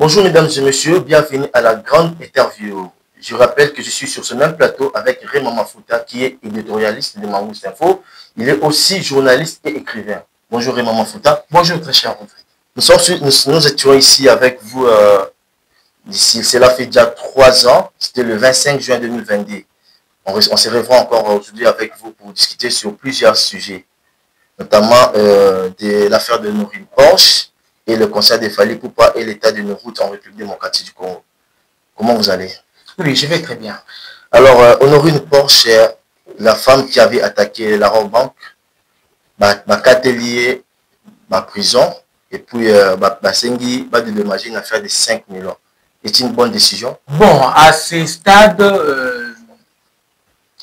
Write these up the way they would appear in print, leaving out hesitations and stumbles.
Bonjour mesdames et messieurs, bienvenue à la grande interview. Je rappelle que je suis sur ce même plateau avec Raymond Mafuta qui est éditorialiste de Mangouste Info. Il est aussi journaliste et écrivain. Bonjour Raymond Mafuta. Bonjour très cher Rodrigue. Nous étions ici avec vous d'ici, cela fait déjà 3 ans, c'était le 25 juin 2022. On se revoit encore aujourd'hui avec vous pour discuter sur plusieurs sujets, notamment de l'affaire de Honorine Porsche et le conseil de Fally Ipupa et l'état de nos routes en République démocratique du Congo. Comment vous allez? Oui, je vais très bien. Alors, Honorine Porsche, la femme qui avait attaqué la Bank, ma lié ma prison, et puis Sengi va dédommager une affaire de 5 millions. Est-ce une bonne décision? Bon, à ce stade,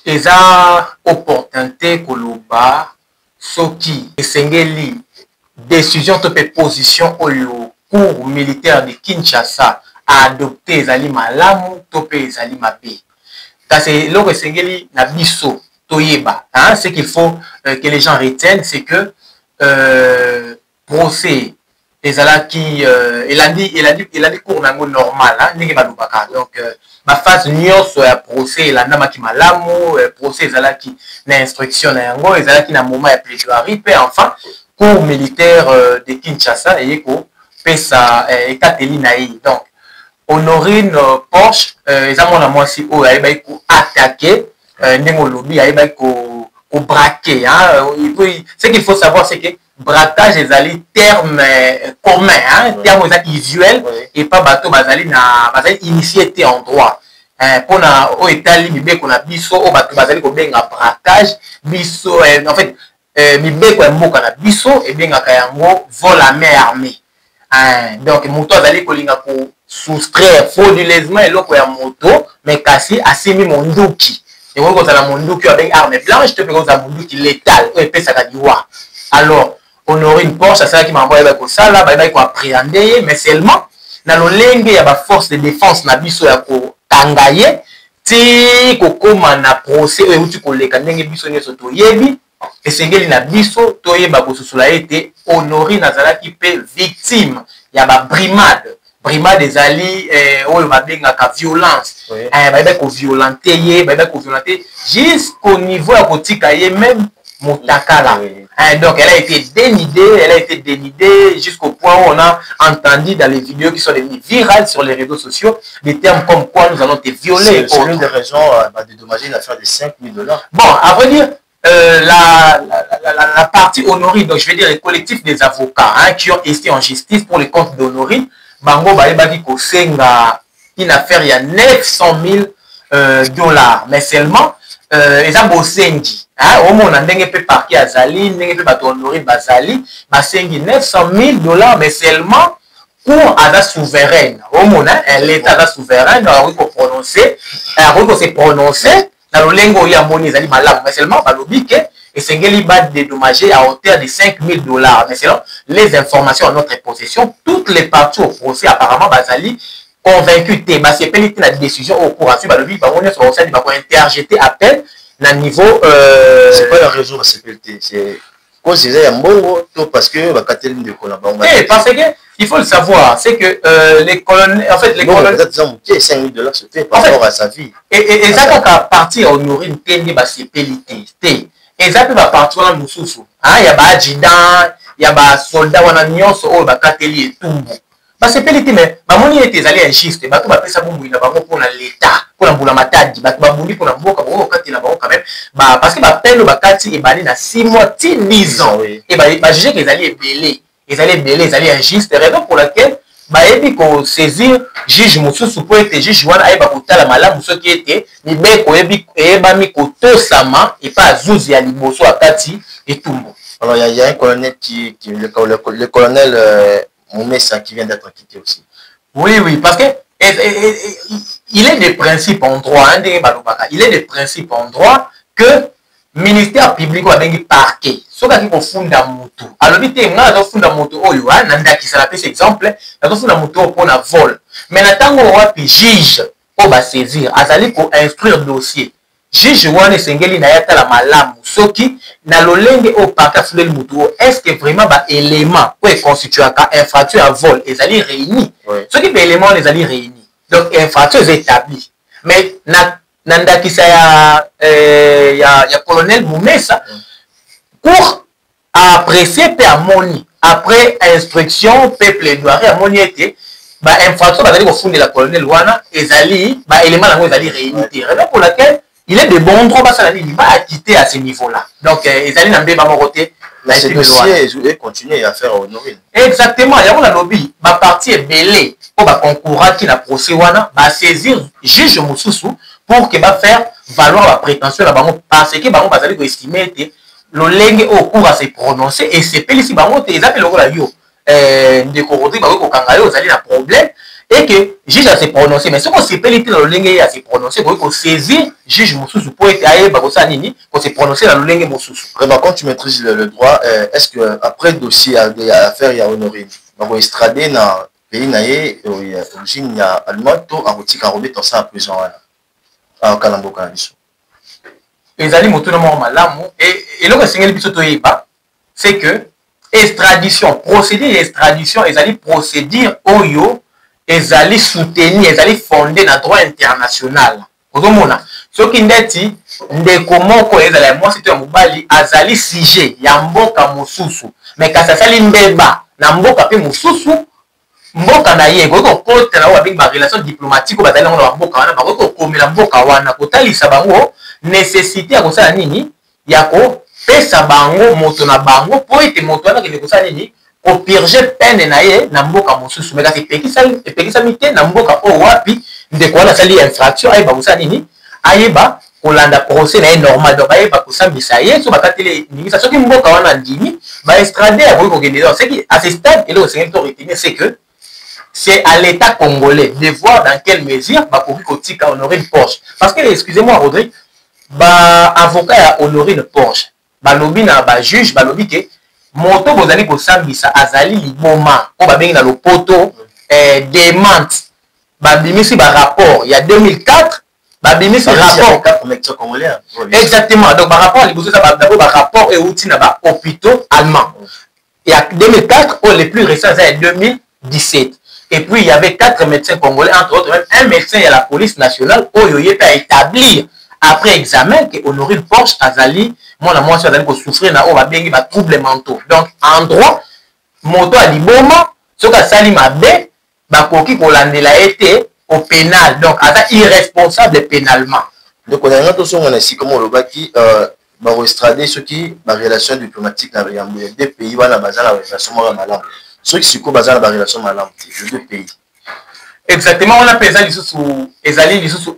il y a opportunité que le bar, ce qui est décision de position au cours militaire de Kinshasa a adopté les malamu topé les alimabe. Parce que là que Sengeli na biso toyeba, hein, ce qu'il faut que les gens retiennent, c'est que procès les alaki il a dit cours nango normal, hein, n'est pas donc ma phase nyos procès la nama ki malamu procès les alaki na instruction na yango les alaki na moment ya plaidoirie pe enfin cours militaire de Kinshasa et ko pesa ekateli na yi. Donc Honorine Porsche ezamona mwasi oyo ayeba ko attaquer ndenge lobi ayeba ko braquer, hein. Ce qu'il faut savoir c'est que braquage ezali terme commun, hein, terme usuel, oui. Et pas bateau bazali na bazali initié en droit. Pour na o etali mibeko na biso o bato bazali ko benga braquage biso en fait mibeko ya mboka na biso e benga kayango vol à main armée. Donc moto azali kolinga ko soustraire frauduleusement eloko ya moto mais kasi asimi monduki. Et on a la monduki avec arme blanche, tu peux la monduki létale et pesa kadiwa. Alors Honorine Porsche, c'est ça qui m'a envoyé avec ça là, il va appréhender, mais seulement dans le lingue il y a la force de défense na biso ya ko tangaye ti ko koma na procès et uti ko leka ndenge biso nyoso to yebi et sengeli na biso to yeba ko susula ete Honorine azalaki pe victime ya ba brimade des alliés oyo babengaka violence, ba ko violenter ye, ba ko violenter jusqu'au niveau ya kotika ye même motakala. Donc elle a été dénudée jusqu'au point où on a entendu dans les vidéos qui sont devenues virales sur les réseaux sociaux des termes comme quoi nous allons te violer. C'est l'une des raisons de dédommager une affaire de 5 000 $. Bon, à vrai dire, la partie Honorine, donc je vais dire les collectifs des avocats, hein, qui ont été en justice pour les comptes d'Honorine, Bango Baïbaki Kosenga, une affaire il y a 900 000 $, mais seulement ils ont bossé. Au moins, on a un peu parquet à Zali, un peu bateau Honorine Bazali, Basengi 900 000 $, mais seulement pour la souveraine. Au moins, l'État souverain, il faut prononcer, il se prononcer, dans le lingo, il y a mon Zali malade, mais seulement, Balobike, et Sengeli va dédommager à hauteur de 5 000 $. Mais selon les informations en notre possession, toutes les parties au procès, apparemment, Bazali, convaincu, c'est pénité la décision au cours, Balobi, on est sur le conseil, il va interjeter appel. Niveau c'est pas la raison de CPLT, c'est considéré un bon parce que parce que il faut le savoir, c'est que les colonels, en fait les colonels 5 000 $, c'était par rapport à sa vie et ça quand à partir Honorine tende ba CPLT et ça peut partir dans mususu, hein, il y a ba adjudant, il y a ba soldat wana nyonso o ba kateli etumbu parce que peliti mais bamoni était allé injuste bato ba pesa bombu na bango pour l'état pour la mbula matadi bato babundi pour la mboka bo kati na bango quand même parce que ba pelo ba kati e bani na 6 mois 10 ans et ba juger que les alliés belé ils injuste raison pour laquelle ba ebi ko saisir juge mususu pour être juge wana ayeba kotala malamu soki ete mibeko ebi eba mi kotosama et pas zuzi ya liboso akati etumbu. Alors il y a un colonel le colonel Moumessa qui vient d'être quitté aussi. Oui, parce que il est des principes en droit, hein, il est des principes en droit que ministère public va venir parquet. Ce qui est funda moto. Alors, il y a un funda moto, qui s'appelle cet exemple, il y a un funda moto pour un vol. Mais maintenant, on va juge, on va saisir, azali pour instruire dossier. juge wana esengeli na ye la malamu soki na lolenge o paka fuleli mutu est-ce que vraiment ba élément oyo econstituaka infraction ya vol ezali réuni soki ba élément wana ezali réuni donc infraction eza établi mais na ndakisa ya colonel Mumesa pour apprécier pe amoni après instruction pe plaidoirie amoni ete ba infraction bazali kofundela colonel wana ezali ba élément nango ezali réuni te raison pour laquelle il est de bon droit il va quitter à ce niveau-là. Donc, ils allaient dans le côté. Mais ce dossier et continuer à faire honorer. Exactement. Il y a un lobby. Ma partie est belée. Pour va concourir qui n'a procès wana, va saisir juge Moussoussou pour que va faire valoir la prétention là-bas parce que va aller estimer que le langue au cours à se prononcer et c'est pas ici bango ils appellent le la yo de corroder ba ko kangayo ils allaient un problème. Et que juge a se prononcer, mais ce qu'on s'est pété dans le langue à se prononcer, il faut saisir juge Moussoussou pour être aïe, pour se prononcer dans le langue Moussoussou. Quand tu maîtrises le droit, est-ce que après le dossier à faire, il y a honoré, on va extrader dans le pays naïe, origine allemande, tout en boutique à remettre ça à prison à Kalamboka. Les alliés moto non malamu et le Seigneur biso toyeba, c'est que extradition, procédure d'extradition, les alliés procédure oyo ezali soutenu ezali fondé na droit international ozomona soki ndeti ndeko moko ezali moi c'était mobali azali sujet ya mboka mosusu mais kasi asali mbeba na mboka pe mosusu mboka na ye ko porte na avec ba relation diplomatique ko bazali na mboka wana ba ko komela mboka wana kotalisa bango nécessité ya kosala nini ya ko pesa bango moto na bango po ete moto wana kende kosala nini au purger peine na ye na mboka mosusu mais kasi epekisa mite na mboka o wapi ndeko wana sali infraction ayeba kosala nini ayeba kolanda procès na ye normal donc ayeba kosambisa ye so bakatele ningisa soki mboka wana ndimi ba extrader ya ko kende donc c'est qui à ce stade et le Seigneur to retenir c'est que c'est à l'état congolais de voir dans quelle mesure ba koki kotika honorer une Porsche parce que excusez-moi Rodrigue ba avocat ya honorer une Porsche ba lobby na ba juge ba lobby ke moto bozali kosambisa azali liboma o babengi na lopoto demande babimisi ba rapport il y a 2004 babimisi rapport exactement donc ba rapport liboso ça d'abord ba rapport et outil na ba hôpitaux allemands il y a 2004 ou les plus récents c'est 2017 et puis il y avait 4 médecins congolais entre autres même un médecin et la police nationale oyo yete à établir après examen que Honoré Porsche azali moi je vais souffrir na o ba bengi ba troubles mentaux donc en droit moto a liboma soka sali mabe ba koki kolandela été au pénal donc aza irresponsable pénalement donc on a un autre son ici comme on le qui ba extrader ceux qui ba relation diplomatique na deux pays wana bazala relation malamu ceux qui siko bazala ba relation malamu les deux pays. Exactement, on appelle ça sous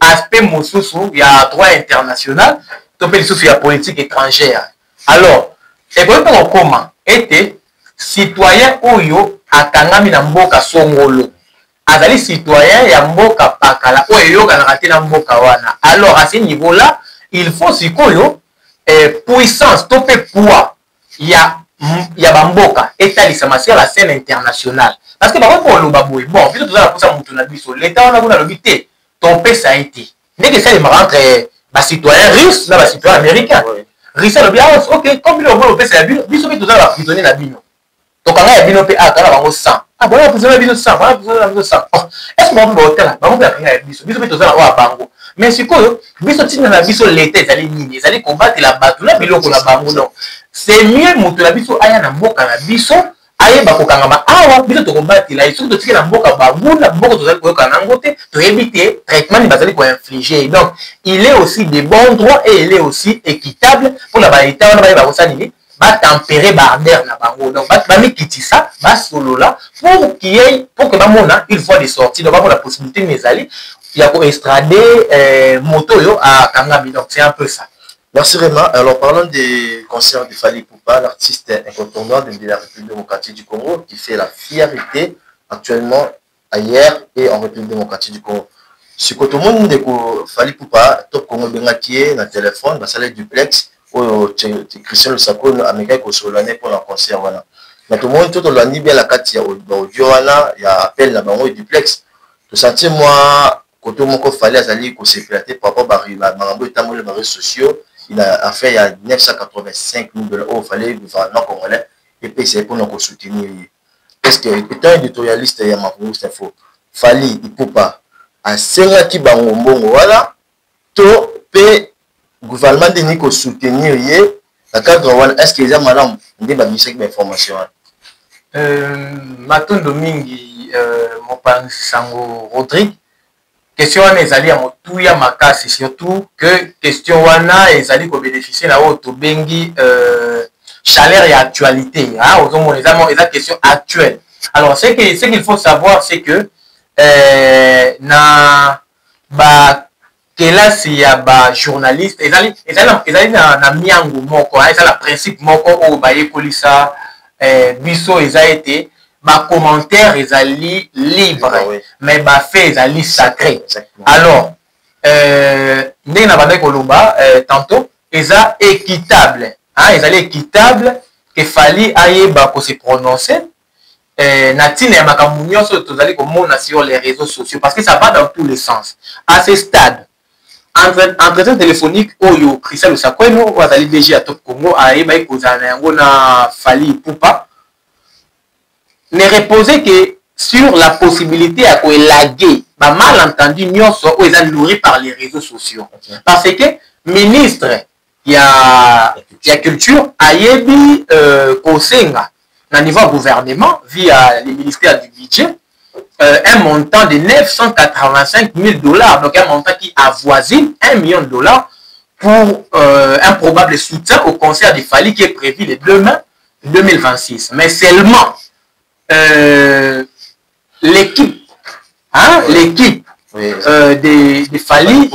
aspect mosusu, il y a droit international, on appelle ça la politique étrangère. Alors, et comment était citoyen oyo akangami na mboka songolo. Azali citoyen ya mboka pakala oyo kanakate na mboka wana. Alors à ce niveau-là, il faut sikoyo puissance topé poids ya bamboka établissement sur la scène internationale. Parce que par rapport au baboué, bon, puis tout ça pour ça mon abisso, l'État on a l'habité, ton pays ça a été. Dès que ça il m'a rentré bas citoyen russe, là bas citoyen américain. Russe le bien, OK, comme il au pays ça biso tout ça va prisonnier la bino. Donc quand il y a bino pe ah kana bango 100. Ah bon, prisonnier bino 100, voilà prisonnier bino 100. Est-ce que on peut hôtel là, bango pe kana biso tout ça wa bango. Mais c'est quoi biso tina na biso l'État ils allaient combattre la bataille na biloko na bango non. C'est mieux moto la biso aya na mboka na biso ayeba kokangama awa biso to combattre la iso to tikela mboka babuna mboka to zali koyoka nango te to éviter traitement ni bazali ko infliger donc il est aussi de bon droit et il est aussi équitable pour la baïta wana ba kosani ba tempérer barder na bango donc ba mikitisa ba solola pour que ba mona une fois de sortie donc ba mona possibilité nezali ya ko extrader moto yo à Kangami donc c'est un peu ça. Merci Raymond. Alors parlons des concerts de Fally Ipupa, l'artiste incontournable de la République démocratique du Congo qui fait la fierté actuellement ailleurs et en République démocratique du Congo. Ce que tout le monde dit que Fally Ipupa, top Congo Bengakié, dans le téléphone, dans le duplex, où Christian Lusako américain qui est l'année pour le concert. Voilà. Mais tout le monde, tout le monde, bien la carte, il y a audio, il y a appel là-bas, au duplex. Tout sentir moi, côté moko fallait azali ko s'éclater par rapport à marambo etamole les réseaux sociaux. Il a fait il y a 985 000 $. Oh, fallait le gouvernement congolais et puis c'est pour nous soutenir. Est-ce que étant éditorialiste il y a ma c'est faux. Fali il peut pas à senga ki bango mbongo voilà to pe gouvernement de ni ko soutenir yé la cadre wana est-ce que les madame ndé ba mission d'information Matondo mingi mopanzi sango Rodrigue question wana ezali ya motuya makasi surtout que question wana ezali ko bénéficier na auto bengi chaleur et actualité hein ozomona eza question actuelle. Alors ce qu'il faut savoir c'est que na ba kelasi ya ba journaliste ezali na miango moko eza la principe moko o ba yekolisa biso eza été ba commentaire ezali libre mais ba fait ezali sacré. Alors ndenge na bande koloba tantôt eza équitable hein ezali équitable que fali ayeba ko se prononcer Natine makambo nyonso tozali komona sur les réseaux sociaux parce que ça va dans tous les sens. À ce stade, entretien téléphonique oyo Christelle Osakweno ou azali DG à Top Congo ayeba ekozana yango na Fali Ipupa ne reposait que sur la possibilité à élaguer ba malentendu nyonso ou ezali nourri par les réseaux sociaux. Parce que ministre ya culture ayebi kosenga au niveau gouvernement, via les ministères du budget, un montant de 985 000 $, donc un montant qui avoisine $1 million pour un probable soutien au concert de Fali qui est prévu le 2 mai 2026. Mais seulement l'équipe de Fali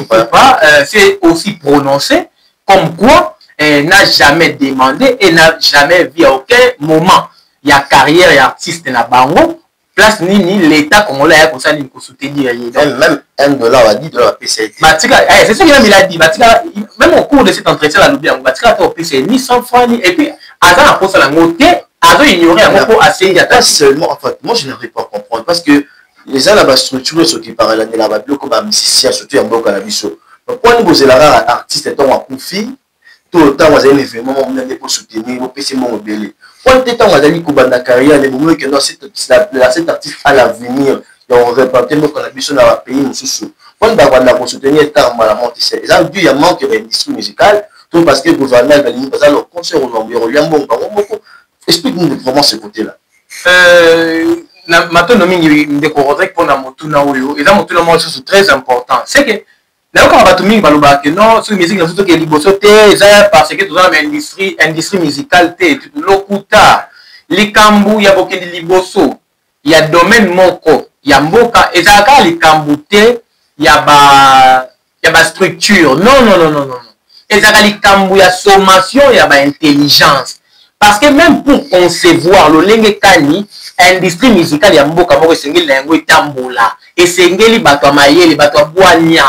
s'est aussi prononcée comme quoi n'a jamais demandé et n'a jamais vu à aucun moment il y a carrière et artiste na bango place ni l'état congolais a comme ça ni ko soutenir même $1 à $10 PCT batika c'est ce qu'il a dit batika même au cours de cet entretien la lobby batika au PCT ni 100 francs et puis avant la pose la ngoté avant ignorer un mot assez pas seulement en fait moi je n'arrive pas à comprendre parce que les gens là-bas structurés ce qui parlent là là-bas comme un musicien surtout un beau cannabis pourquoi nous la rare artiste étant en conflit tout le temps vous avez événement on pour soutenir au PC mon belé quand tu temps vous allez kubanda carrière les moments que dans cet artiste à l'avenir on repartait nos cannabis dans le pays nous sous quand on va soutenir tant la montée c'est ça il y a manque d'industrie musicale tout parce que le gouvernement va nous passer le concert au bon explique-nous vraiment ce côté là na matondo mingi ndeko Rodrigue pour na motuna oyo eza motuna mo chose très important c'est que là quand bato mingi baloba que non sur musique na surtout que liboso te eza parce que tout dans industrie musicale te lokuta likambu ya bokende liboso ya domaine moko ya mboka ezaka likambu te ya ba structure non ezaka likambu ya sommation ya ba intelligence parce que même pour concevoir le lenge kani industrie musicale ya mboka moko esengeli na yango etambola esengeli bato ya mayele bato ya bwanya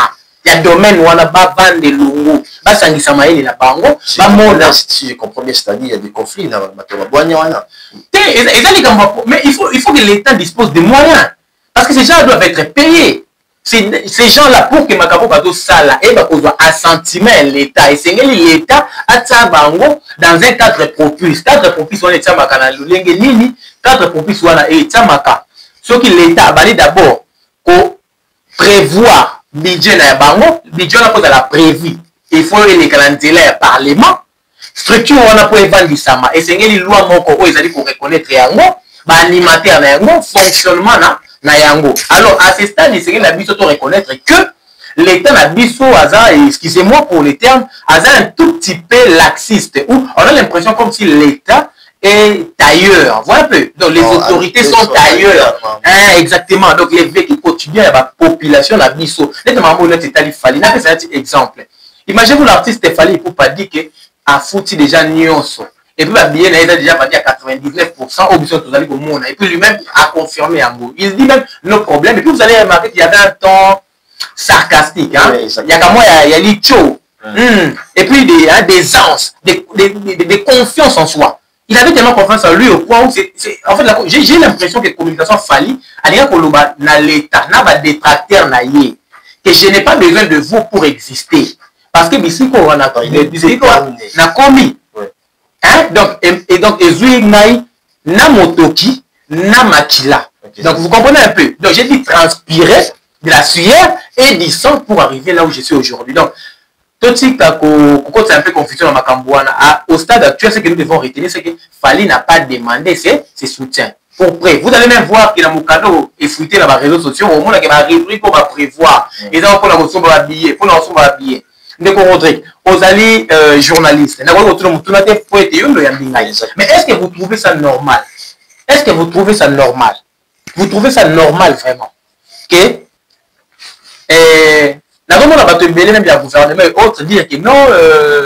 ya domaine wana bavande lungu basangisa mayele na bango bamona si je comprends bien c'est-à-dire il y a des conflits na bato ya bwanya wana eza likambo mais il faut que l'État dispose de moyens parce que ces gens doivent être payés. Ces gens-là, pour que Makabo Bato Sala et Bakozwa assentiment l'État, et c'est l'État a Tsabango dans un cadre propice. Cadre propice, on est Tsamakana, l'Engelini, cadre propice, on est Tsamaka. Ce qui l'État a balé d'abord, pour prévoir budget na bango, budget on a pas la prévu. Il faut les calendriers à parlement, structure on a pour évaluer ça, et c'est une loi moko, ils allaient pour reconnaître yango, ba animateur na yango, fonctionnement na yango. Alors à ce stade il serait la biso to reconnaître que l'État na biso aza, excusez-moi pour le terme, aza un tout petit peu laxiste où on a l'impression comme si l'État est ailleurs. Voilà un peu. Donc les autorités sont ailleurs. Hein, exactement. Donc les vécus quotidiens de la population la biso. Nettement honnête Italie Fali. N'a fait un petit exemple. Imaginez-vous l'artiste Fali pour pas dire que a foutu déjà nyonso. Et puis, bien, il a déjà parti à 99% au besoin de tout au monde. Et puis, lui-même a confirmé en gros. Il dit même nos problèmes. Et puis, vous allez remarquer qu'il y avait un ton sarcastique. Hein? Oui, il y a comme moi, il y a l'icho. Et puis, des anses, des confiance en soi. Il avait tellement confiance en lui au point où en fait, j'ai l'impression que la communication Fali, à l'État, dans l'État, n'a pas détracteur naïe. que je n'ai pas besoin de vous pour exister. Parce que ici, on a commis. Hein? Donc, ezui ngai na motoki na makila. Donc, vous comprenez un peu. Donc, j'ai dit transpirer de la sueur et du sang pour arriver là où je suis aujourd'hui. Donc, tout c'est un peu confusion dans ma cambouana. Au stade actuel, ce que nous devons retenir, c'est que Fally n'a pas demandé ses soutiens. Pour prêt. Vous allez même voir qu'il a mon cadeau effrité dans les réseaux sociaux. Au moins, il y a des rubriques qu'on va prévoir. Et donc, pour la reçu, on va habiller. Pour la reçu, on va habiller. Rodrigue, aux alliés journalistes. Mais est-ce que vous trouvez ça normal? Est-ce que vous trouvez ça normal? Vous trouvez ça normal vraiment? Que la on a battu même bien gouvernement et autres dire que non,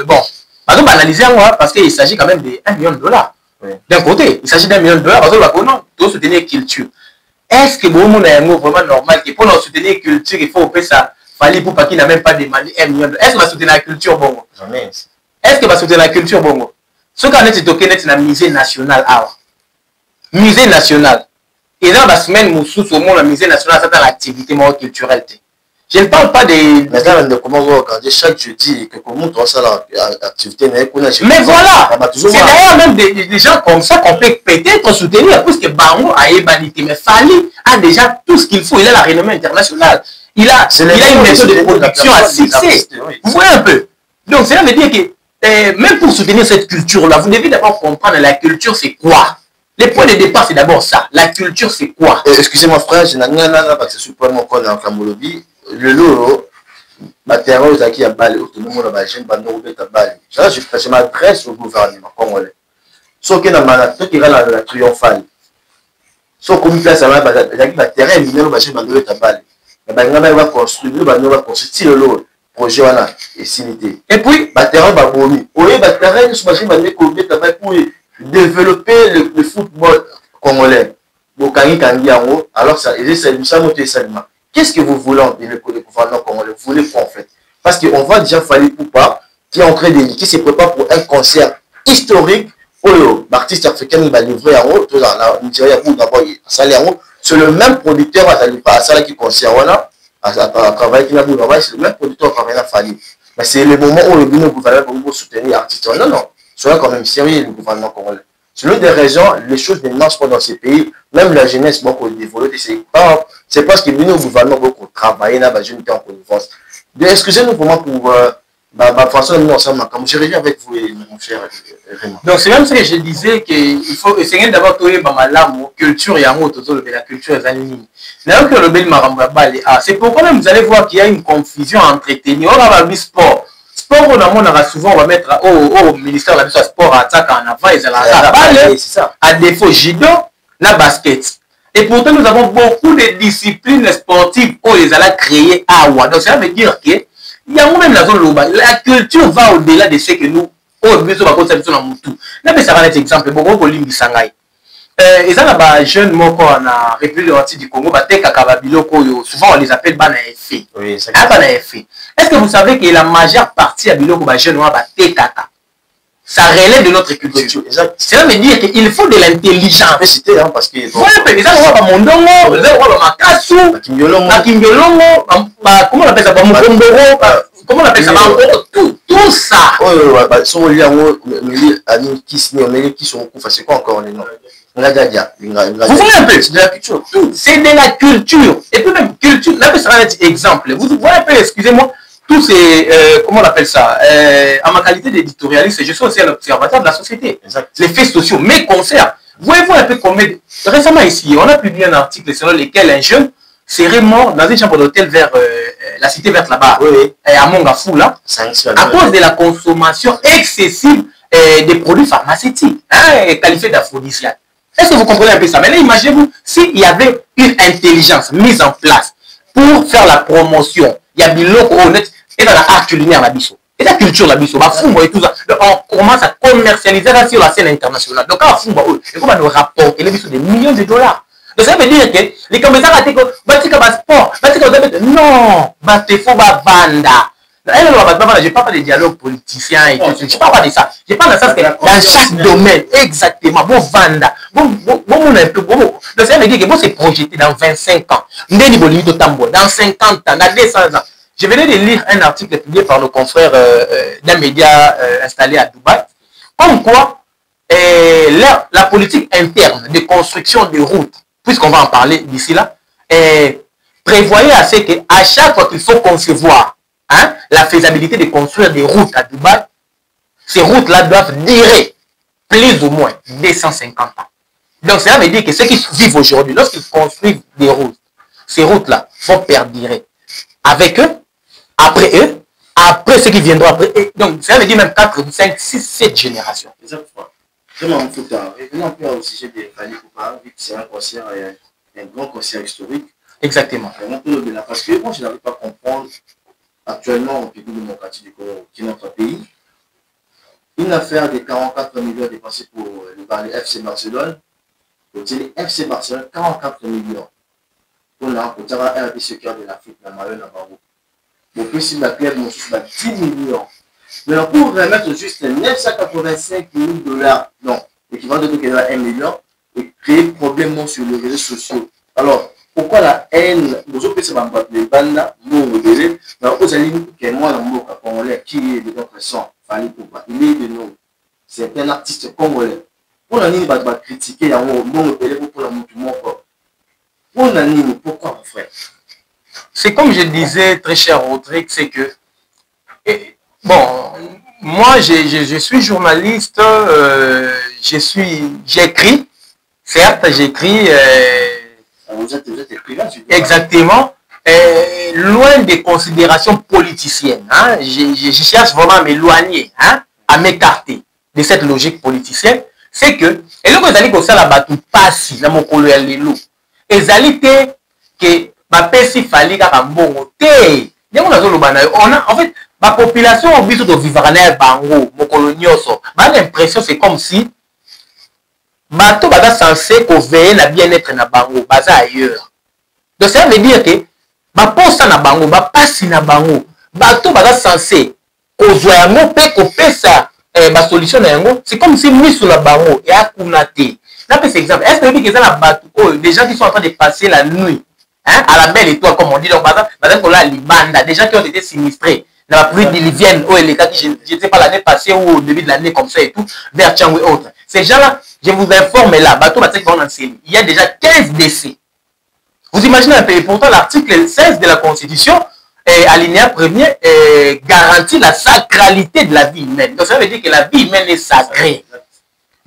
bon, on va analyser moi parce qu'il s'agit quand même de $1 million. D'un côté, il s'agit d'$1 million parce que non, tout soutenir la culture. Est-ce que vous avez un mot vraiment normal que pour soutenir la culture, il faut faire ça? Fally pour pas qu'il n'a même pas demandé $1 million. Est-ce que va soutenir la culture bongo? Jamais. Est-ce que va soutenir la culture bongo? Ce qu'on est toqué net dans le musée national. Musée national. Et dans la semaine où sous au monde le musée national c'est dans l'activité culturelle. Je ne parle pas de. Maintenant, comment vous regardez chaque jeudi que comment on ça l'activité. Mais voilà. C'est d'ailleurs même des gens comme ça qu'on peut peut-être soutenir puisque Bango a ébanité. Mais Fally a déjà tout ce qu'il faut. Il a la renommée internationale. Il a une méthode de production à succès. Vous voyez un peu. Donc, cela veut dire que même pour soutenir cette culture-là, vous devez d'abord comprendre la culture, c'est quoi. Le point de départ, c'est d'abord ça. La culture, c'est quoi. Excusez-moi, frère, je n'ai rien à parce que je suis pas mon corps en Camolobi. Le lot, ma terre, qui a balé, tout le monde a jeune bande de balé. Je m'adresse au gouvernement congolais. Sauf que dans la triomphale. Sauf qu'on place à la terre, il y a une bande de balé. On va construire, on va construire le projet et sinité. Et puis, terrain va bonner. Oui, terrain, pour développer le football congolais. Alors, ça, qu'est-ce que vous voulez le gouvernement congolais? Vous voulez quoi en fait? Parce qu'on voit déjà Fally Ipupa qui est en train de qui se prépare pour un concert historique où l'artiste africain va livrer en haut, tout dans Nigeria pour d'abord saler en haut. C'est le même producteur à ça qui concerne à travailler qui n'a pas c'est le même producteur qui travaille à Fally. Mais c'est le moment où le gouvernement va soutenir l'artiste. Non, non, soyez quand même sérieux le gouvernement congolais. C'est l'une des raisons, les choses ne marchent pas dans ces pays, même la jeunesse beaucoup développée, c'est parce que nous, le gouvernement, beaucoup travailler dans la jeunesse en connivence. Excusez-nous vraiment pour ma façon de nous ensemble, comme je reviens avec vous, mon cher Raymond. Donc, c'est même ce que je disais qu'il faut essayer d'abord de trouver la culture et la culture des animaux. C'est pourquoi même vous allez voir qu'il y a une confusion entre tenir. On va le sport. Sport, on a souvent, on va mettre au ministère de la sport à attaque en avant, et à défaut judo, la basket. Et pourtant, nous avons beaucoup de disciplines sportives où les allons créer à Ouad. Donc, ça veut dire que il y a même la zone globale. La culture va au-delà de ce que nous, au besoin de la construction dans Moutou. Là, ça va être exemple. Bon, on limite Sangai. Et ça, là, jeunes mots qu'on a République du Congo, souvent on les appelle Banaefé. Oui, c'est Banaefé. Est-ce que vous savez que la majeure partie à Biloko, jeunes, ça relève de notre culture. Cela veut dire qu'il faut de l'intelligence. Parce que. Voilà, les gens vont à Mondongo, les gens vont à Makasu, à Kimbiolongo, comment on appelle ça? Comment on appelle ça? Tout ça. Qui sont c'est quoi encore les noms? Vous voyez un peu? C'est de la culture. C'est de la culture. Et puis même culture, là, ça va être exemple. Vous voyez un peu, excusez-moi, tous ces, comment on appelle ça? En ma qualité d'éditorialiste, je suis aussi un observateur de la société. Exact. Les faits sociaux, mes concerts. Voyez-vous un peu combien. Récemment ici, on a publié un article selon lequel un jeune serait mort dans une chambre d'hôtel vers la cité verte là-bas, à Mongafou, là, à cause de la consommation excessive des produits pharmaceutiques, qualifiés d'aphrodisiaques. Est-ce que vous comprenez un peu ça? Maintenant, imaginez-vous s'il y avait une intelligence mise en place pour faire la promotion. Il y a des locaux honnêtes et dans la art culinaire la biso. Et la culture la biso, et tout ça. Donc, on commence à commercialiser ça sur la scène internationale. Donc, quand on va nous rapporter les biso des millions de dollars. Donc, ça veut dire que les commerçants ont dit que sport, non, il faut vendre. Je parle pas de dialogue politicien et tout. Je parle pas de ça. Je parle de ça dans chaque domaine. Exactement. Bon, Vanda. Bon, un peu. Bon, ça veut dire que bon, c'est projeté dans 25 ans. Dans 50 ans, dans 200 ans. Je venais de lire un article publié par le confrère d'un média installé à Dubaï. Comme quoi, la politique interne de construction de routes, puisqu'on va en parler d'ici là, prévoyait à ce qu'à chaque fois qu'il faut concevoir la faisabilité de construire des routes à Dubaï, ces routes-là doivent durer plus ou moins 250 ans. Donc cela veut dire que ceux qui vivent aujourd'hui, lorsqu'ils construisent des routes, ces routes-là vont perdurer avec eux, après ceux qui viendront après eux. Donc cela veut dire même 4, 5, 6, 7 générations. Exactement. Revenons un peu au sujet de Fally Ipupa, vu que c'est un concert, un grand concert historique. Exactement. Parce que moi, je n'arrive pas à comprendre actuellement au République démocratique du Congo, qui est notre pays, une affaire de 44 millions dépensés pour le FC Barcelone. Pour le FC Barcelone, 44 millions. Pour avoir un RDC cœur de l'Afrique, dans Mario Navarro. Pour plus si la club, mon souci, 10 millions. Mais pour remettre juste 985 000 $, non, l'équivalent de 1 million, et créer problème sur les réseaux sociaux. Alors, pourquoi la haine, vous avez les bandes, qui est de notre sang, Fally Ipupa, il est de nous, c'est un artiste congolais. Pour la ligne, va critiquer, pourquoi mon frère? C'est comme je disais, très cher Rodrigue, c'est que, bon, moi je suis journaliste, j'écris, certes j'écris, vous êtes écrivain, exactement, loin des considérations politiciennes. Hein, je cherche vraiment à m'éloigner, à m'écarter de cette logique politicienne. C'est que, et là, vous allez comme ça là-bas, tout passe dans mon colère les loups. Et vous allez que ma pesi Fally kaka mbongo te. En fait, ma population a envie de vivre en bango, mon colonioso. Ma l'impression c'est comme si bateau bada censé veiller la bien-être na bango, baza ailleurs. Donc ça veut dire que ma poste na bango, ma passe na bango, bateau bada censé kozwa yango pe kopesa ma solution na yango, c'est comme si mis sur la bango et à kunate. Là, c'est exemple. Est-ce que vous avez des gens qui sont en train de passer la nuit à la belle étoile, comme on dit, donc, par exemple, des gens qui ont été sinistrés dans la pluie diluvienne, ou les cas qui, je ne sais pas, l'année passée ou au début de l'année, comme ça et tout, vers Tchangou et autres. Ces gens-là, je vous informe là, il y a déjà 15 décès. Vous imaginez un peu, et pourtant, l'article 16 de la Constitution, alinéa premier, garantit la sacralité de la vie humaine. Donc, ça veut dire que la vie humaine est sacrée.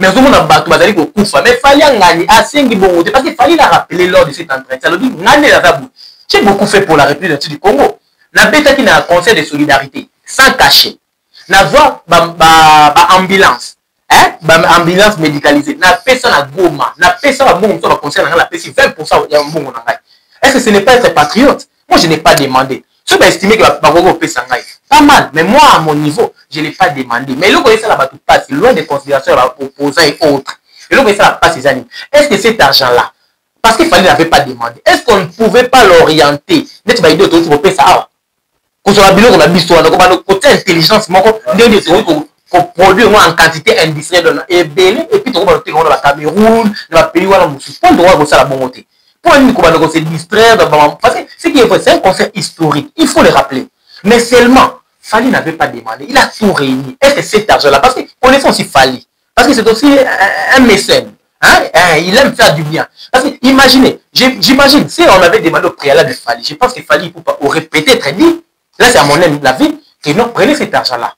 Mais au monde mais Fally Ngani a cinq bon parce qu'il fallait la rappeler lors de cet entretien. J'ai beaucoup fait pour la République du Congo. Na bêta qui n'a un conseil de solidarité, sans cacher. Na voix ambulance, ambulance médicalisée. Na paix ça la Goma, na paix ça la bon sur le conseil la paix 20% il y a un bon on Est-ce que ce n'est pas être patriote? Moi je n'ai pas demandé. Ceux qui estimé que la Bagogo paie Sangaï, pas mal, mais moi à mon niveau, je ne l'ai pas demandé. Mais le ça là-bas tout passe, loin des considérations opposants et autres. Et le ça là passe ses animes. Est-ce que cet argent-là, parce qu'il fallait n'avait pas demandé, est-ce qu'on ne pouvait pas l'orienter? N'est-ce pas idée de payer ça? Quand on a bien on a mis sur le côté intelligence, pour produire en quantité industrielle et puis on va dans la Cameroun, dans le pays où on a pas le droit de ça la bonne côté. Pour une commande se distraire, parce que ce qui est vrai, c'est un concert historique, il faut le rappeler. Mais seulement, Fally n'avait pas demandé, il a tout réuni. Est-ce que cet argent-là, parce que connaissons aussi Fally, parce que c'est aussi un mécène, il aime faire du bien. Parce que imaginez, j'imagine, si on avait demandé au préalable de Fally, je pense que Fally aurait peut-être dit, là c'est à mon avis, que non, prenez cet argent-là,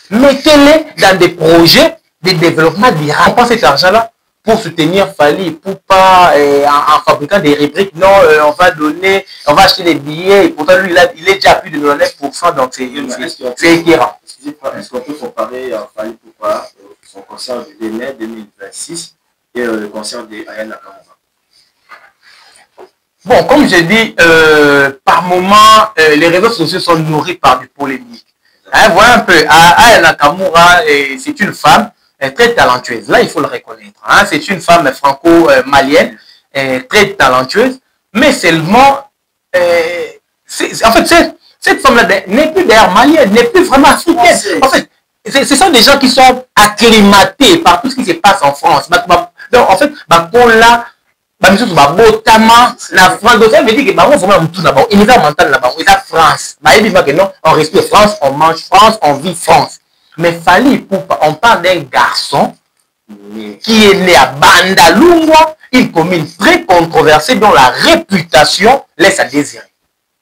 mettez-le dans des projets de développement durable. On prend cet argent-là pour soutenir Fally Ipupa en fabriquant des rubriques. Non, on va acheter des billets. Et pourtant, lui, il est déjà à plus de 99%. Donc, c'est éclairant. Est-ce qu'on peut comparer Fally Ipupa, son concert de mai 2026 et le concert d'Aya Nakamura? Bon, comme je dis, par moment, les réseaux sociaux sont nourris par des polémiques. Voilà un peu. Aya Nakamura, c'est une femme très talentueuse. Là, il faut le reconnaître. C'est une femme franco-malienne, très talentueuse, mais seulement, en fait, cette femme-là n'est plus d'ailleurs malienne, n'est plus vraiment africaine. En fait, ce sont des gens qui sont acclimatés par tout ce qui se passe en France. Donc, en fait, pour là, botama la France, donc ça veut dire que vraiment tout là-bas, univers mental là-bas, et la France. Non, on respire France, on mange France, on vit France. Mais Fally Ipupa, on parle d'un garçon qui est né à Bandalungwa, une commune très controversée dont la réputation laisse à désirer.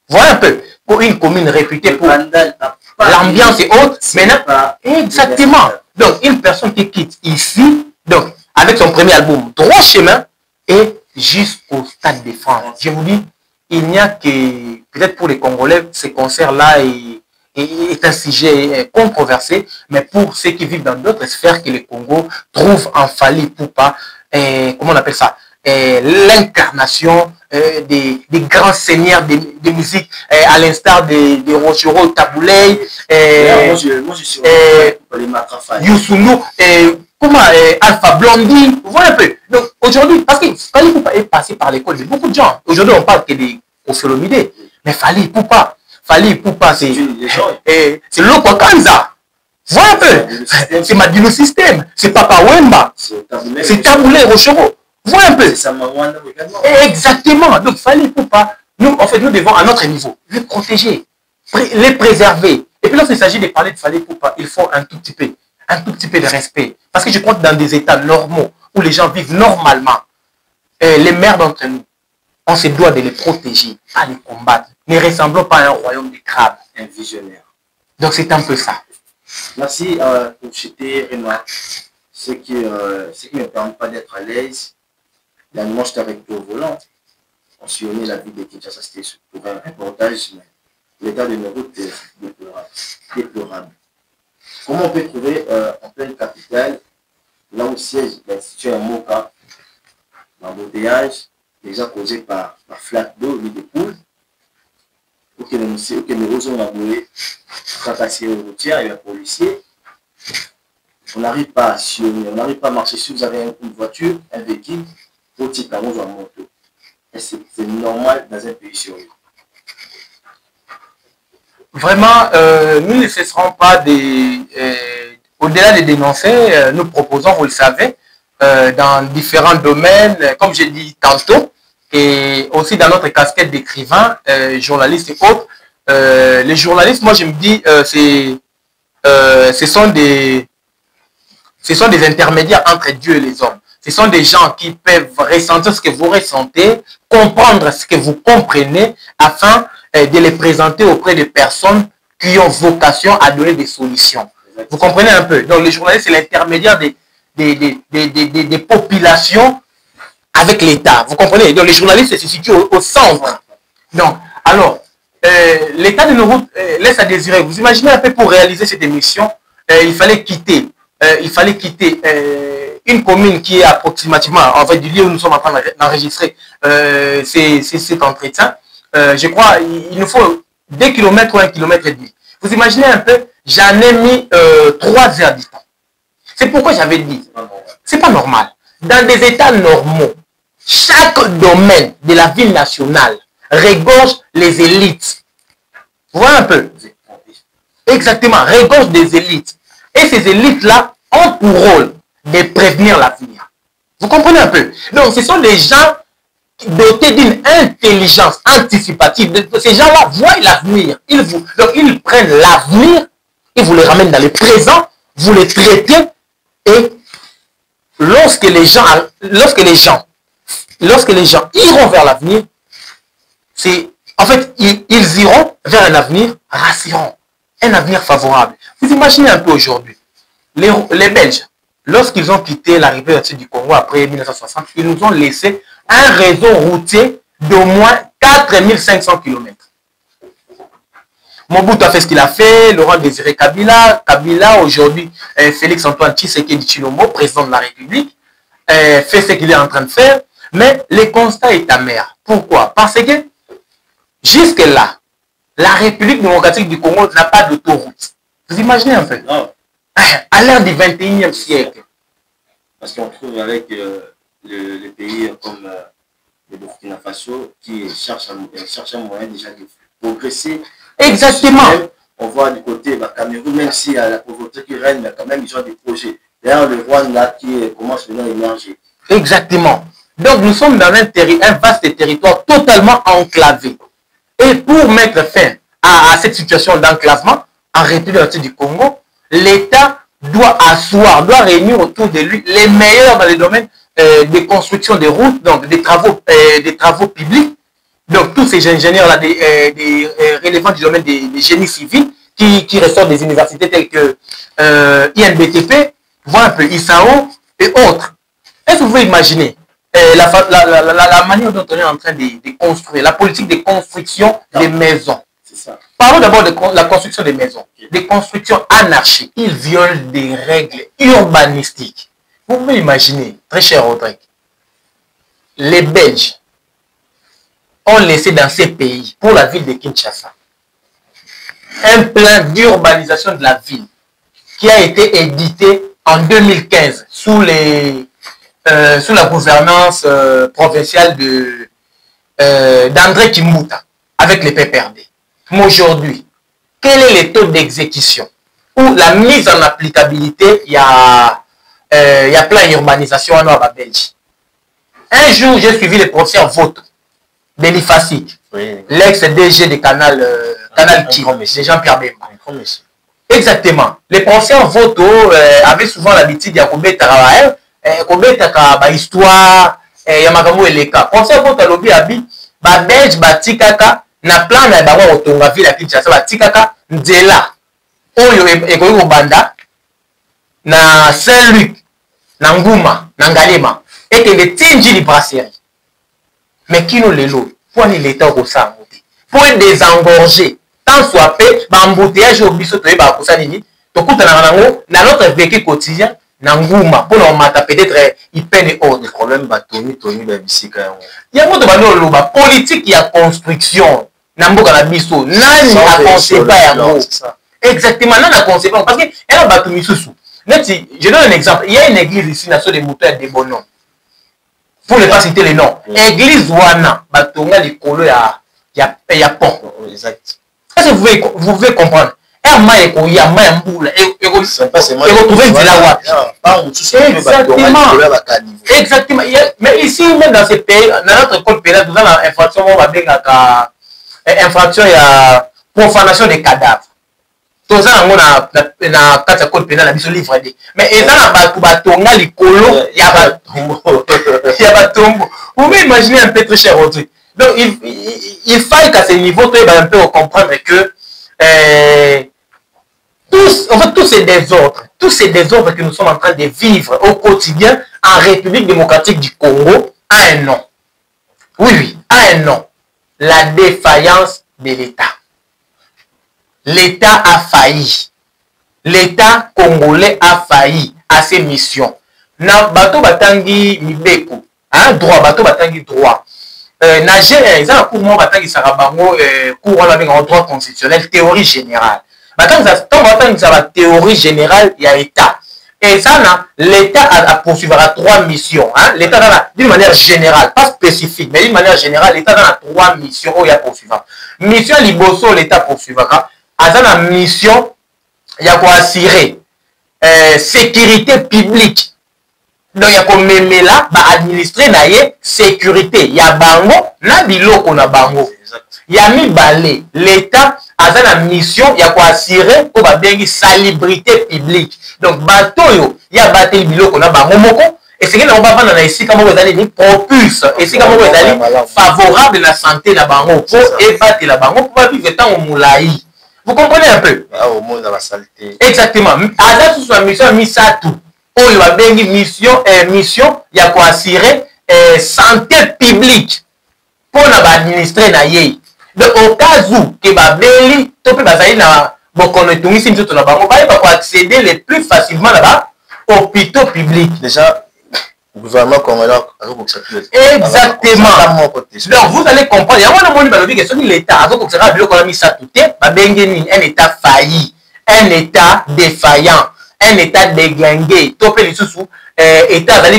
Voilà un peu, pour une commune réputée pour l'ambiance et autres. Maintenant, exactement. Donc, une personne qui quitte ici, donc, avec son premier album, droit chemin, et jusqu'au Stade de France. Je vous dis, il n'y a que, peut-être pour les Congolais, ces concerts-là est un sujet controversé, mais pour ceux qui vivent dans d'autres sphères que le Congo trouvent en Fally Ipupa, comment on appelle ça, l'incarnation des grands seigneurs de musique, à l'instar de Rochero Taboulay, Youssounou, comment Alpha Blondie, vous voyez un peu. Donc aujourd'hui, parce que Fally Ipupa est passé par l'école de beaucoup de gens. Aujourd'hui, on parle que des Ophelomidé, mais Fally Ipupa, c'est Loko Kanza. Voilà un peu. C'est Madilu System, c'est Papa Wemba, c'est Taboulay Rochero. Voilà un peu. Exactement. Donc Fally Ipupa, nous, en fait, nous devons à notre niveau les protéger, les préserver. Et puis lorsqu'il s'agit de parler de Fally Ipupa, il faut un tout petit peu de respect. Parce que je crois que dans des états normaux, où les gens vivent normalement, les mères d'entre nous, on se doit de les protéger, pas les combattre. Ne ressemblons pas à un royaume de crabes. Un visionnaire. Donc c'est un peu ça. Merci pour citer Renoir. Ce qui ne me permet pas d'être à l'aise. Dernièrement, j'étais avec toi au volant. On sillonnait la ville de Kinshasa, c'était pour un reportage, mais l'état de nos routes est déplorable. Comment on peut trouver en pleine capitale, là où siège l'Institut Moka, l'embouteillage, déjà causé par flaque d'eau, ni de poule, ou que les routes ont aboué, fracassé aux routières et les policiers. On n'arrive pas à sillonner, on n'arrive pas à marcher. Si vous avez une voiture, un véhicule, au type à en moto. Et c'est normal dans un pays sérieux. Vraiment, nous ne cesserons pas au-delà de dénoncer, nous proposons, vous le savez, dans différents domaines, comme j'ai dit tantôt, et aussi dans notre casquette d'écrivain, journaliste et autres. Les journalistes, moi je me dis, ce sont des intermédiaires entre Dieu et les hommes. Ce sont des gens qui peuvent ressentir ce que vous ressentez, comprendre ce que vous comprenez, afin de les présenter auprès des personnes qui ont vocation à donner des solutions. Vous comprenez un peu? Donc les journalistes, c'est l'intermédiaire des populations avec l'État. Vous comprenez? Donc les journalistes se situent au centre. Donc, alors, l'état de nos routes laisse à désirer. Vous imaginez un peu, pour réaliser cette émission, il fallait quitter une commune qui est approximativement, en fait, du lieu où nous sommes en train d'enregistrer cet entretien. Je crois il nous faut 2 km ou 1,5 km. Vous imaginez un peu, j'en ai mis 3 heures du temps. C'est pourquoi j'avais dit, c'est pas normal. Dans des états normaux, chaque domaine de la ville nationale regorge les élites. Vous voyez un peu? Exactement, regorge des élites. Et ces élites-là ont pour rôle de prévenir l'avenir. Vous comprenez un peu? Donc, ce sont des gens dotés d'une intelligence anticipative. Ces gens-là voient l'avenir. Donc, ils prennent l'avenir, ils vous les ramènent dans le présent, vous les traitez, et lorsque les gens iront vers l'avenir, en fait, ils iront vers un avenir rassurant, un avenir favorable. Vous imaginez un peu aujourd'hui, les Belges, lorsqu'ils ont quitté la République du Congo après 1960, ils nous ont laissé un réseau routier d'au moins 4500 km. Mobutu a fait ce qu'il a fait, Laurent Désiré Kabila aujourd'hui, Félix Antoine Tshisekedi Tshilombo, président de la République, fait ce qu'il est en train de faire, mais le constat est amer. Pourquoi? Parce que jusque-là, la République démocratique du Congo n'a pas d'autoroute. Vous imaginez un peu? Non. À l'ère du 21e siècle. Parce qu'on trouve avec les pays comme le Burkina Faso qui cherchent un moyen déjà de progresser Exactement. On voit du côté du Cameroun, même s'il y a la pauvreté qui règne, mais quand même, ils ont des projets. D'ailleurs, le Rwanda qui commence maintenant à émerger. Exactement. Donc, nous sommes dans un vaste territoire totalement enclavé. Et pour mettre fin à cette situation d'enclavement, en République du Congo, l'État doit asseoir, doit réunir autour de lui les meilleurs dans les domaines de construction des routes, donc des travaux publics. Donc, tous ces ingénieurs-là, des relevant du domaine des génies civils, qui ressortent des universités telles que INBTP, voire un peu ISAO et autres. Est-ce que vous pouvez imaginer la manière dont on est en train de construire, la politique de construction des maisons? C'est ça. Parlons d'abord de la construction des maisons, des constructions anarchiques. Ils violent des règles urbanistiques. Vous pouvez imaginer, très cher Rodrigue, les Belges ont laissé dans ces pays, pour la ville de Kinshasa, un plan d'urbanisation de la ville qui a été édité en 2015 sous la gouvernance provinciale d'André Kimbuta avec les PPRD. Mais aujourd'hui, quel est le taux d'exécution ou la mise en applicabilité? Il y a plein d'urbanisation en Nord Belge. Un jour, j'ai suivi le professeur Voto de l'IFASIC, oui, l'ex-DG de Canal King, de Jean-Pierre Bemba. Exactement. Le professeur Voto avait souvent l'habitude de commettre histoire, ya makambo eleka. Professeur Voto alobi abi ba Belge batikaka na plan na bango otonga ville ya Kinshasa batikaka nzela oyo ekoki kobanda na Saint-Luc na Nguma na Ngalema ekende tinjili brasserie. Mais kino lelo pour l'État au Samoudi pour désengorger tant soit peu bambouteillage au biso to ba kosa nini to kutana nango na notre vécu quotidien na Nguma pour on mata peut-être il peine autre problème ba toni ba bisika yango ya moto ba no loba politique ya construction na mboka na biso nani a concevoir yango exactement nani a concevoir parce que elle ba to misusu neti je donne un exemple. Il y a une église ici na so de moutons de Bonon. Pour ne pas citer les noms, église wana batonga likolo ya pont. Exact. Est-ce que vous pouvez comprendre? Et ma eko ya ma ya mbula retrouver nzela wapi? Exactement. Mais ici même dans ces pays, dans notre code pénal, nous avons infraction infraction ya profanation des cadavres. Tout ça na kati ya code pénal na biso livre D. Mais eza na bato batonga likolo ya batombo. Vous pouvez imaginer un peu très cher Rodrigue. Donc il faille qu'à ce niveau tu un peu comprendre que tous ces désordres que nous sommes en train de vivre au quotidien en République démocratique du Congo a un nom. Oui, a un nom. La défaillance de l'État. L'État a failli. L'État congolais a failli à ses missions. Na bato batangi mibeko, hein, droit, bato batangi droit. Nager, ils ont un cours moi batangi sarabango, cours on avait en droit constitutionnel, théorie générale. Batangi ça va théorie générale, il y a l'État. Et ça, l'État a poursuivra 3 missions. Hein? L'État d'une manière générale, pas spécifique, mais d'une manière générale, l'État a 3 missions où il y a poursuivra. Mission Liboso, l'État poursuivra. À la mission, il y a quoi assurer sécurité publique. Donc il y a comme même là, administrer la sécurité. Il y a bango, na biloko na bango. Il y a mis balé. L'État a la mission, il y a quoi assurer pour la salubrité publique. Donc bateau il y a battu biloko na bango moko. Et c'est que on va vendre ici comme vous allez dire propulse. Et c'est comme vous allez favorable à la santé na bango pour ébattre la bango pour vivre tant au moulaï. Vous comprenez un peu? Au monde dans la saleté. Exactement. À sous la mission mis ça tout. Oh, il va bien mission, il y a quoi assurer santé publique pour l'administrer na yé. Donc au cas où que va bien to pe bazali na bokono tungisi nzoto na bango ba quoi accéder le plus facilement là-bas hôpitaux publics. Déjà le gouvernement congolais a exactement. Donc vous allez comprendre. Il y a un monde qui est l'État avec un État failli, un État défaillant, un État déglingué. État va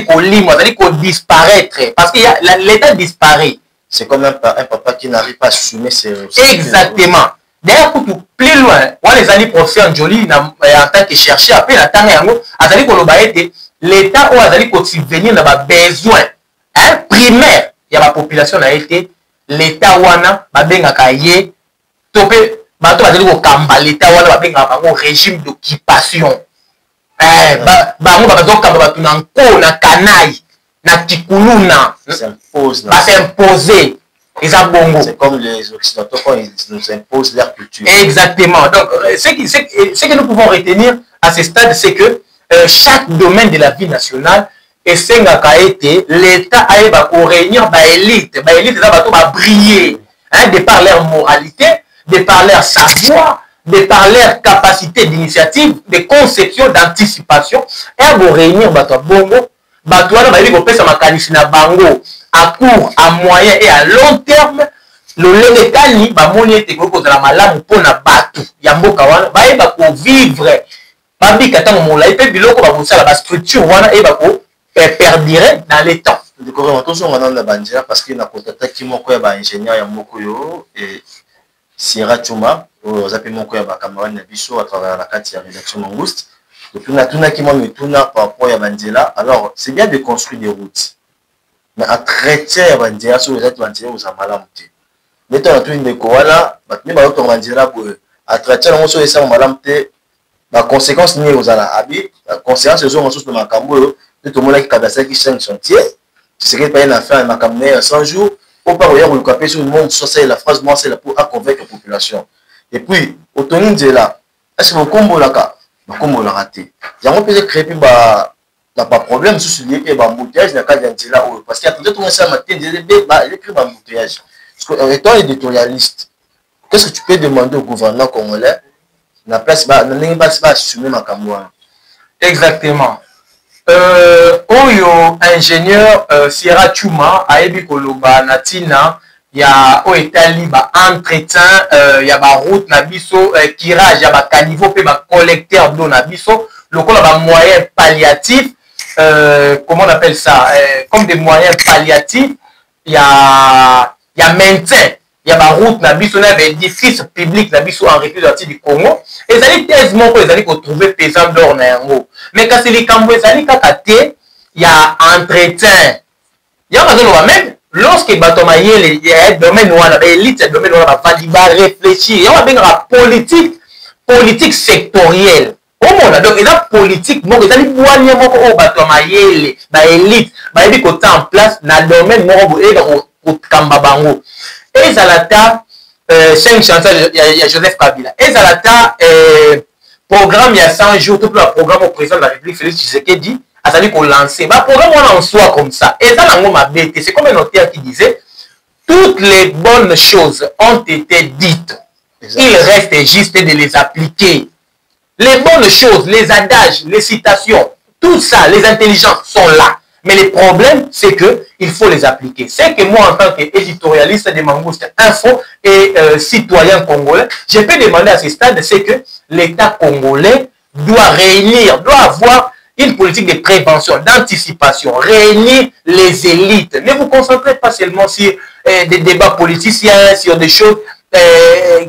disparaître parce que l'État disparaît. C'est comme un papa qui n'arrive pas à assumer ses exactement. D'ailleurs, pour tout plus loin, on les a dit professeur Njoli en tant que chercheur, après la temps yango, azali koloba ete l'État ou azali ko subvenir na ba besoin primaire ya ba population na été l'État wana ba bengaka ye topé bato bazali ko kamba l'État wana ba bengaka bango régime d'occupation. Bango ba bazo kamba bato na nko na kanai na kikuluna s'imposer. C'est comme les Occidentaux quand ils nous imposent leur culture. Exactement. Donc, ce que nous pouvons retenir à ce stade, c'est que chaque domaine de la vie nationale est l'État a réunir l'élite. L'élite va briller de par leur moralité, de par leur savoir, de par leur capacité d'initiative, de conception, d'anticipation. Et va réunir bongo, à court, à moyen et à long terme, le Lénétani, bamoni ete ko la malamu pona batu ya mboka wana ba eba ko vivre babi katanga molai pe biloko ba bosala ba structure wana eba ko perdire dans les temps. De corps on on na banjira parce que na kotata ki moko ya ba ingénieur ya moko yo et Sierra Chuma aux appels moko ya ba camarade na biso à travers la carte ya rédaction Mangouste. Depuis na tuna ki mo mituna par rapport ya banjela. Alors c'est bien de construire des routes. Mais à traiter banjela sur les autres banjela aux amala muté. Mais tu as tout une koala, mais bah autant banjela pour à traiter on sur les ça malamté. La conséquence ni aux ala abi, la conséquence ils ont ressources de makambo, de tout le monde qui cadastre qui change chantier. Tu sais qu'il pas une affaire makamné 100 jours. Au pas regarder le capé sur le monde, ça la phrase moi c'est là pour convaincre la population. Et puis autonomie de là, est-ce que mon combo là ka, mon combo l'a raté. J'ai un peu créé puis bah n'a pas problème sur ce lié et bah embouteillage n'a qu'à dire là parce qu'il y a peut-être on ça matin des bah il écrit embouteillage. Parce que étant éditorialiste, qu'est-ce que tu peux demander au gouvernement congolais na place bah n'a pas assumer ma camoine. Exactement. Oyo ingénieur Sierra Chuma ayebi koloba natina ya o etali ba entretien ya ba route na biso kirage ya ba caniveau pe ba collecteur d'eau na biso lokola ba moyens palliatifs comment on appelle ça comme des moyens palliatifs ya maintien ya ba route na biso na édifice public na biso en République du Congo ezali tellement ko ezali ko trouver pesant d'or na yango mais kasi likambo ezali kaka te ya entretien ya bazoloba même lorsque bato mayele ya domaine wana ba élite domaine wana ba fandi ba réfléchir ya ba benga politique sectorielle au monde donc eza politique moko ezali bwanya moko o bato mayele ba élite ba yebi ko en place na domaine moko eza ko kamba bango ezalata 5 chansons il y a Joseph Kabila ezalata programme il y a 100 jours tout le programme au président de la République Félix Tshisekedi azali ko lancer ba programme en soi comme ça et ça nango mabete c'est comme un auteur qui disait toutes les bonnes choses ont été dites. Il reste juste de les appliquer. Les bonnes choses, les adages, les citations, tout ça, les intelligences sont là. Mais le problème, c'est que il faut les appliquer. C'est que moi, en tant qu'éditorialiste de Mangouste Info et citoyen congolais, je peux demander à ce stade, c'est que l'État congolais doit réunir, doit avoir une politique de prévention, d'anticipation, réunir les élites. Ne vous concentrez pas seulement sur des débats politiciens, sur des choses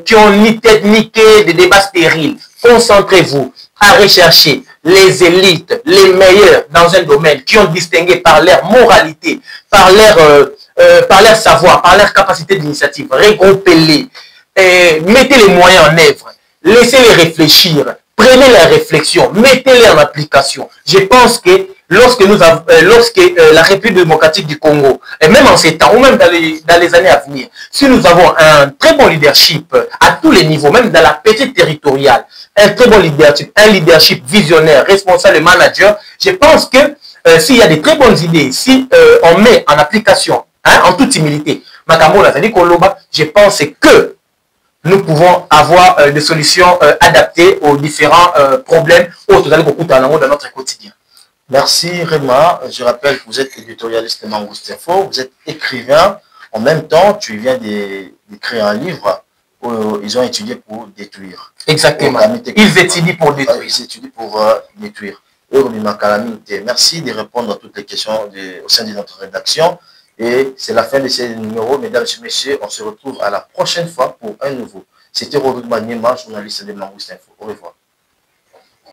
qui ont ni tête ni queue, des débats stériles. Concentrez-vous à rechercher les élites, les meilleurs dans un domaine, qui ont distingué par leur moralité, par leur savoir, par leur capacité d'initiative. Regroupez-les, mettez les moyens en œuvre, laissez-les réfléchir, prenez la réflexion, mettez-les en application. Je pense que lorsque la République démocratique du Congo, et même en ces temps, ou même dans les années à venir, si nous avons un très bon leadership à tous les niveaux, même dans la petite territoriale, un très bon leadership, un leadership visionnaire, responsable et manager, je pense que s'il y a des très bonnes idées, si on met en application, en toute humilité, Makambo Nazali Koloba, je pense que nous pouvons avoir des solutions adaptées aux différents problèmes dans notre quotidien. Merci Réma. Je rappelle que vous êtes éditorialiste de Mangouste Info, vous êtes écrivain. En même temps, tu viens d'écrire un livre où ils ont étudié pour détruire. Exactement. Ils étudient pour détruire. Ils étudient pour détruire. Merci de répondre à toutes les questions au sein de notre rédaction. Et c'est la fin de ces numéros. Mesdames et messieurs, on se retrouve à la prochaine fois pour un nouveau. C'était Rodrigue Maniema, journaliste de Mangouste Info. Au revoir.